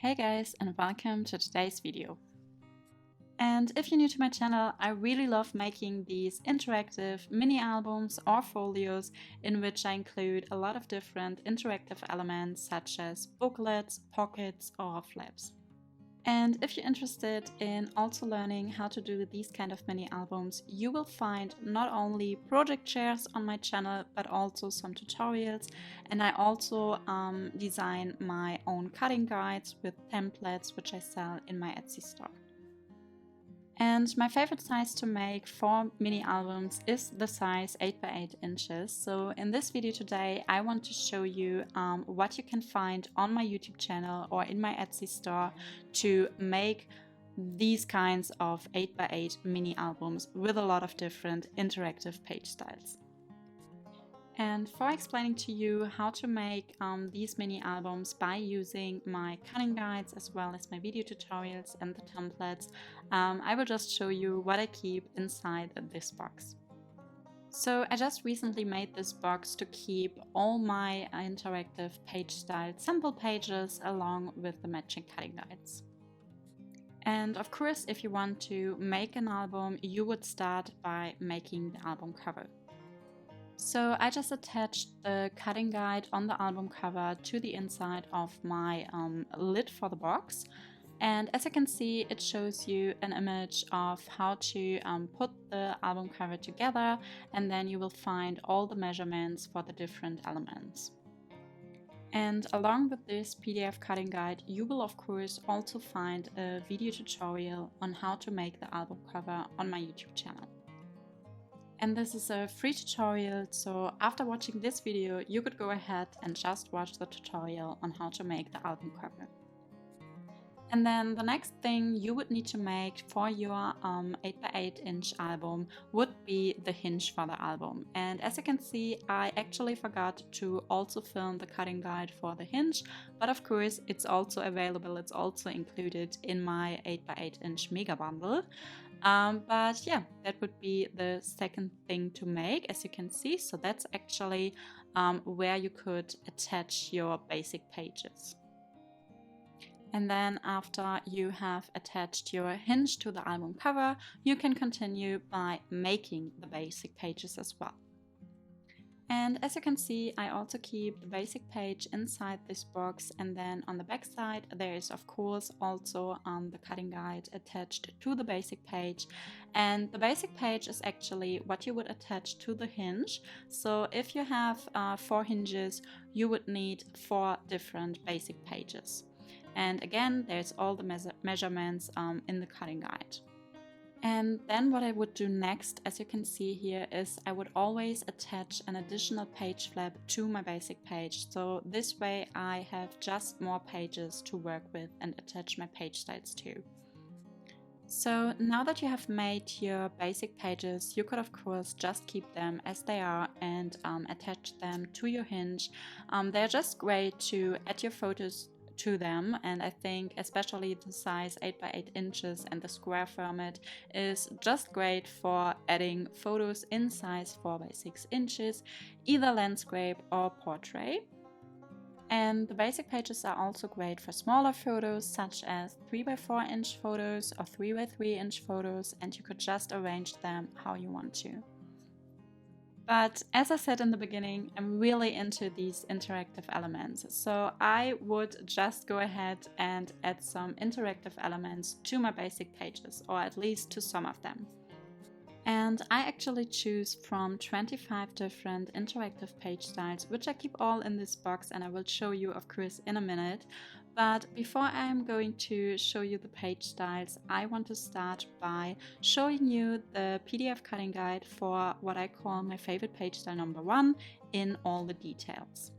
Hey guys, and welcome to today's video. And if you're new to my channel, I really love making these interactive mini albums or folios in which I include a lot of different interactive elements such as booklets, pockets or flaps. And if you're interested in also learning how to do these kind of mini albums, you will find not only project shares on my channel, but also some tutorials. And I also design my own cutting guides with templates, which I sell in my Etsy store. And my favorite size to make for mini albums is the size 8 by 8 inches. So in this video today, I want to show you what you can find on my YouTube channel or in my Etsy store to make these kinds of 8 by 8 mini albums with a lot of different interactive page styles. And for explaining to you how to make these mini albums by using my cutting guides as well as my video tutorials and the templates, I will just show you what I keep inside this box. So I just recently made this box to keep all my interactive page style sample pages along with the matching cutting guides. And of course, if you want to make an album, you would start by making the album cover. So I just attached the cutting guide on the album cover to the inside of my lid for the box. And as you can see, it shows you an image of how to put the album cover together, and then you will find all the measurements for the different elements. And along with this PDF cutting guide, you will of course also find a video tutorial on how to make the album cover on my YouTube channel. And this is a free tutorial, so after watching this video, you could go ahead and just watch the tutorial on how to make the album cover. And then the next thing you would need to make for your 8 by 8 inch album would be the hinge for the album. And as you can see, I actually forgot to also film the cutting guide for the hinge, but of course it's also available, it's also included in my 8 by 8 inch mega bundle. But yeah, that would be the second thing to make, as you can see. So that's actually where you could attach your basic pages. And then after you have attached your hinge to the album cover, you can continue by making the basic pages as well. And as you can see, I also keep the basic page inside this box, and then on the back side there is of course also the cutting guide attached to the basic page. And the basic page is actually what you would attach to the hinge. So if you have 4 hinges, you would need 4 different basic pages. And again, there's all the measurements in the cutting guide. And then what I would do next, as you can see here, is I would always attach an additional page flap to my basic page. So this way I have just more pages to work with and attach my page styles to. So now that you have made your basic pages, you could of course just keep them as they are and attach them to your hinge. They're just great to add your photos to them, and I think especially the size 8 by 8 inches and the square format is just great for adding photos in size 4 by 6 inches, either landscape or portrait. And the basic pages are also great for smaller photos such as 3 by 4 inch photos or 3 by 3 inch photos, and you could just arrange them how you want to. But as I said in the beginning, I'm really into these interactive elements. So I would just go ahead and add some interactive elements to my basic pages, or at least to some of them. And I actually choose from 25 different interactive page styles, which I keep all in this box, and I will show you of course in a minute. But before I'm going to show you the page styles, I want to start by showing you the PDF cutting guide for what I call my favorite page style number 1 in all the details.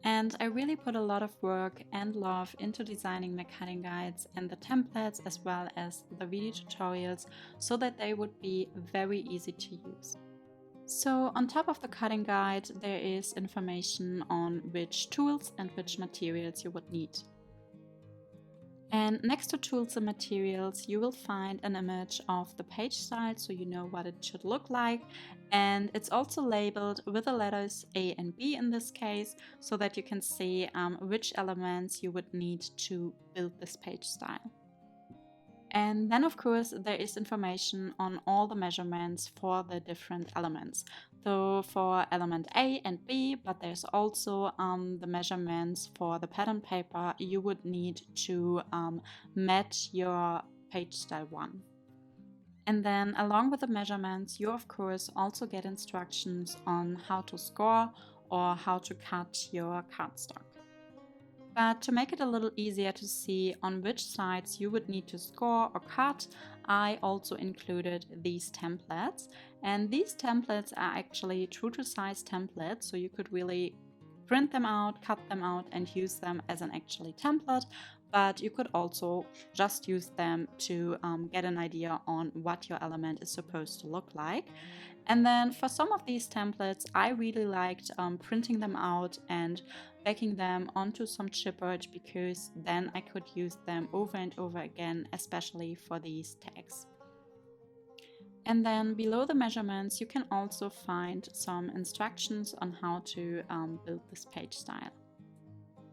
And I really put a lot of work and love into designing my cutting guides and the templates as well as the video tutorials so that they would be very easy to use. So on top of the cutting guide, there is information on which tools and which materials you would need. And next to tools and materials, you will find an image of the page style so you know what it should look like. And it's also labeled with the letters A and B in this case, so that you can see which elements you would need to build this page style. And then of course there is information on all the measurements for the different elements. So for element A and B, but there's also the measurements for the pattern paper you would need to match your page style 1. And then along with the measurements, you of course also get instructions on how to score or how to cut your cardstock. But to make it a little easier to see on which sides you would need to score or cut, I also included these templates. And these templates are actually true to size templates, so you could really print them out, cut them out and use them as an actually template, but you could also just use them to get an idea on what your element is supposed to look like. And then for some of these templates, I really liked printing them out and backing them onto some chipboard, because then I could use them over and over again, especially for these tags. And then below the measurements, you can also find some instructions on how to build this page style.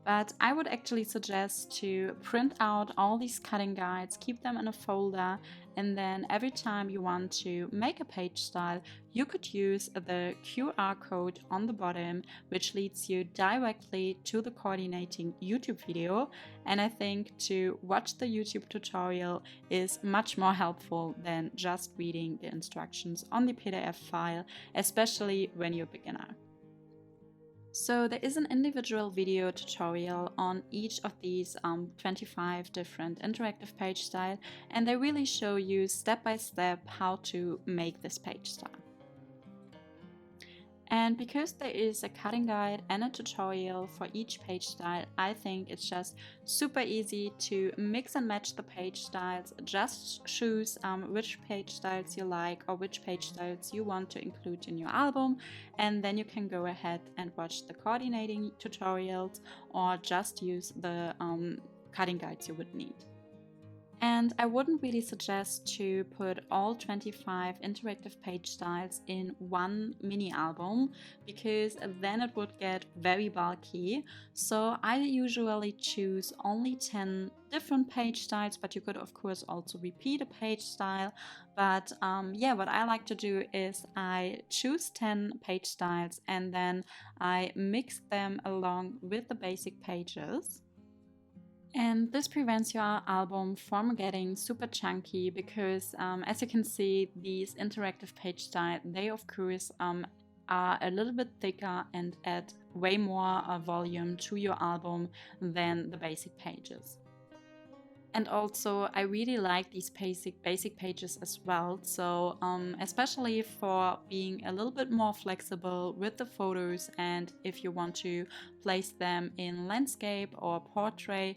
But I would actually suggest to print out all these cutting guides, keep them in a folder, and then every time you want to make a page style, you could use the QR code on the bottom, which leads you directly to the coordinating YouTube video. And I think to watch the YouTube tutorial is much more helpful than just reading the instructions on the PDF file, especially when you're a beginner. So there is an individual video tutorial on each of these 25 different interactive page style, and they really show you step by step how to make this page style. And because there is a cutting guide and a tutorial for each page style, I think it's just super easy to mix and match the page styles. Just choose which page styles you like or which page styles you want to include in your album, and then you can go ahead and watch the coordinating tutorials or just use the cutting guides you would need. And I wouldn't really suggest to put all 25 interactive page styles in one mini album, because then it would get very bulky. So I usually choose only 10 different page styles, but you could of course also repeat a page style. But yeah, what I like to do is I choose 10 page styles and then I mix them along with the basic pages. And this prevents your album from getting super chunky, because as you can see, these interactive page styles, they of course are a little bit thicker and add way more volume to your album than the basic pages. And also, I really like these basic pages as well. So especially for being a little bit more flexible with the photos, and if you want to place them in landscape or portrait,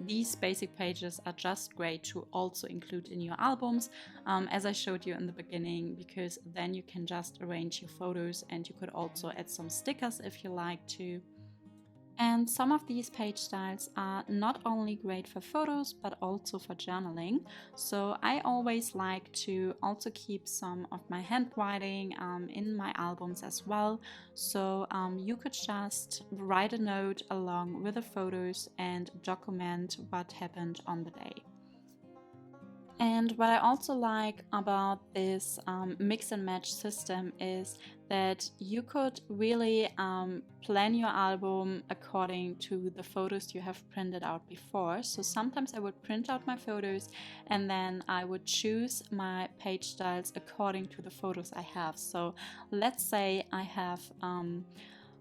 these basic pages are just great to also include in your albums, as I showed you in the beginning, because then you can just arrange your photos, and you could also add some stickers if you like to. And some of these page styles are not only great for photos, but also for journaling. So I always like to also keep some of my handwriting in my albums as well. So you could just write a note along with the photos and document what happened on the day. And what I also like about this mix and match system is that you could really plan your album according to the photos you have printed out before. So sometimes I would print out my photos and then I would choose my page styles according to the photos I have. So let's say I have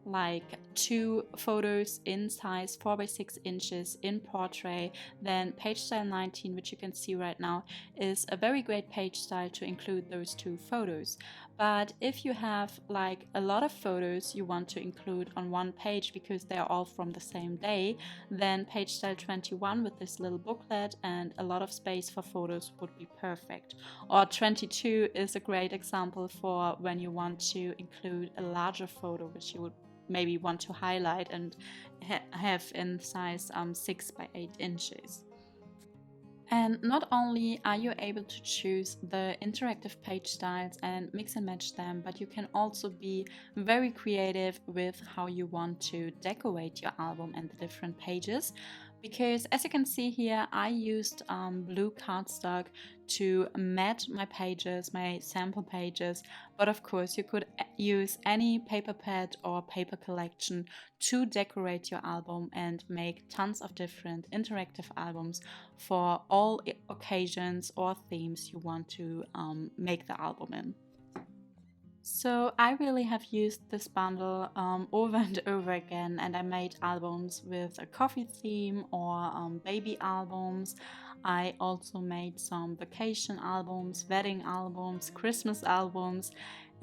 like 2 photos in size 4 by 6 inches in portrait, then page style 19, which you can see right now, is a very great page style to include those 2 photos. But if you have like a lot of photos you want to include on one page because they're all from the same day, then page style 21 with this little booklet and a lot of space for photos would be perfect. Or 22 is a great example for when you want to include a larger photo which you would maybe want to highlight and have in size 6 by 8 inches. And not only are you able to choose the interactive page styles and mix and match them, but you can also be very creative with how you want to decorate your album and the different pages. Because as you can see here, I used blue cardstock to mat my pages, my sample pages, but of course you could use any paper pad or paper collection to decorate your album and make tons of different interactive albums for all occasions or themes you want to make the album in. So I really have used this bundle over and over again, and I made albums with a coffee theme or baby albums. I also made some vacation albums, wedding albums, Christmas albums.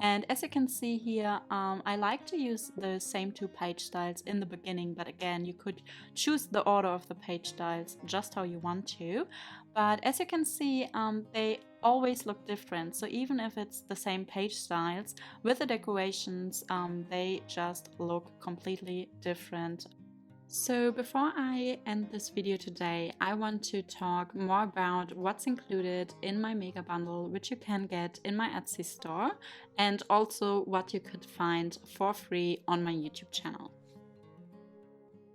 And as you can see here, I like to use the same two page styles in the beginning, but again, you could choose the order of the page styles just how you want to. But as you can see, they always look different. So even if it's the same page styles, with the decorations, they just look completely different. So before I end this video today, I want to talk more about what's included in my mega bundle, which you can get in my Etsy store, and also what you could find for free on my YouTube channel.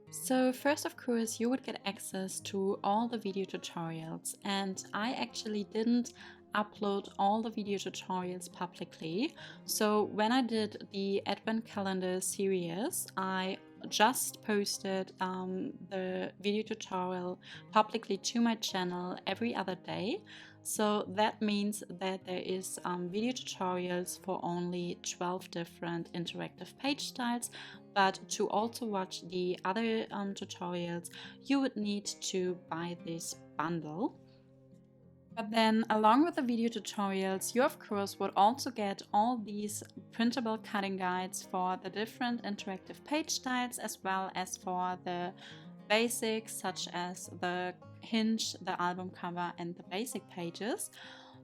So first, of course, you would get access to all the video tutorials, and I actually didn't upload all the video tutorials publicly. So when I did the Advent Calendar series, I just posted the video tutorial publicly to my channel every other day. So that means that there is video tutorials for only 12 different interactive page styles, but to also watch the other tutorials, you would need to buy this bundle. But then along with the video tutorials, you of course would also get all these printable cutting guides for the different interactive page styles, as well as for the basics such as the hinge, the album cover, and the basic pages.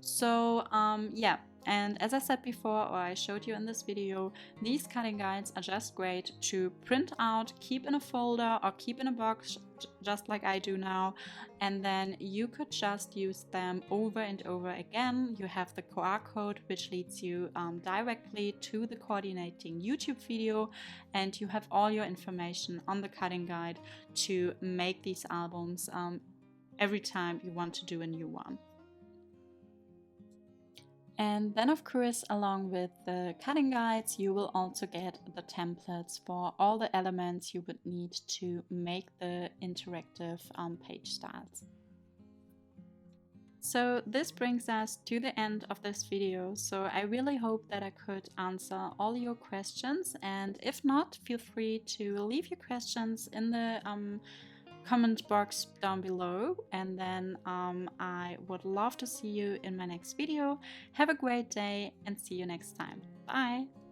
So yeah, and as I said before, or I showed you in this video, these cutting guides are just great to print out, keep in a folder or keep in a box, just like I do now, and then you could just use them over and over again. You have the QR code which leads you directly to the coordinating YouTube video, and you have all your information on the cutting guide to make these albums every time you want to do a new one. And then of course, along with the cutting guides, you will also get the templates for all the elements you would need to make the interactive page styles. So this brings us to the end of this video. So I really hope that I could answer all your questions, and if not, feel free to leave your questions in the comment box down below, and then I would love to see you in my next video. Have a great day and see you next time. Bye!